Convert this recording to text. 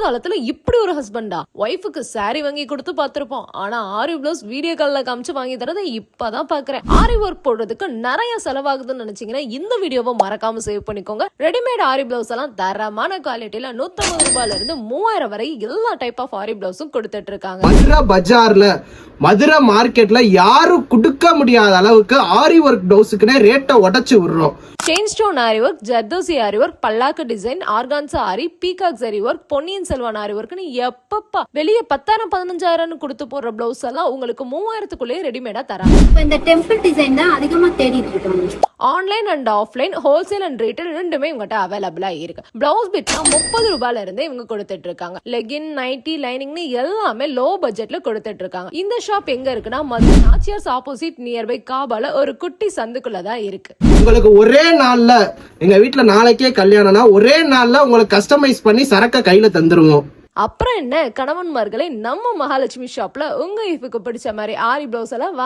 காலத்துல இப்படி ஒரு ஹஸ்பண்டா? ஒய்ஃபுக்கு சாரி வாங்கி கொடுத்து பாத்திருப்போம், ஆனா ஆரி பிளவுஸ் வீடியோ கால்ல காமிச்சு வாங்கி தரதை இப்பதான் பாக்குறேன். ஆரி ஒர்க் போடுறதுக்கு நிறைய செலவாகுதுன்னு நினைச்சீங்கன்னா இந்த வீடியோவை மறக்காம சேவ் பண்ணிக்கோங்க. ரெடிமேட் ஆரி பிளவுஸ் எல்லாம் தரமான குவாலிட்டியில 150 ரூபாயில இருந்து 3000 வரை எல்லா டைப் ஆஃப் ஆரி பிளவுஸும் கொடுத்துட்டு இருக்காங்க. மதுரை பஜார்ல, மதுரை மார்க்கெட்ல யாரும் கொடுக்க முடியாத அளவுக்கு ஆரி ஒர்க் பிளவுஸுக்குனே ரேட்டை உடைச்சு விடுறோம். செயின் ஸ்டோன் ஆரி ஒர்க், ஜர்தோசி ஆரி ஒர்க், பல்லாக்கு டிசைன், ஆர்கான்சா ஆரி, பீகாக் ஜரி ஒர்க், பொன்னியின் செல்வன் ஆரி ஒர்க்னு எப்பப்பா வெளியே 10,000 15,000 கொடுத்து போடுற பிளவுஸ் எல்லாம் உங்களுக்கு 3000க்குள்ளே ரெடிமேடா தராங்க. இந்த டெம்பிள் டிசைன் தான் அதிகமா தேடிட்டு இருக்காங்க. Online and offline, wholesale and retail ரெண்டுமே இவங்ககிட்ட அவைலபிளா இருக்கு. பிளவுஸ் பிட்னா 30 ரூபாயில இருந்தே இவங்க கொடுத்துட்டு இருக்காங்க. லெகின், நைட்டி, லைனிங்னு எல்லாமே லோ பட்ஜெட்ல கொடுத்துட்டு இருக்காங்க. இந்த ஷாப் எங்க இருக்குன்னா மதுரை நாச்சியார்ஸ் ஆப்போசிட் நியர்பை காபால ஒரு குட்டி சந்துக்குள்ளதான் இருக்கு. உங்களுக்கு ஒரே நாள்ல, எங்க வீட்டுல நாளைக்கே கல்யாணம்னா ஒரே நாள்ல உங்களுக்கு கஸ்டமைஸ் பண்ணி சரக்க கையில தந்துருவோம். அப்புறம் என்ன, கணவன்மார்களை நம்ம மகாலட்சுமி ஷாப்ல உங்க இஃபுக்கு பிடிச்ச மாதிரி ஆரி பிளவுஸ் எல்லாம்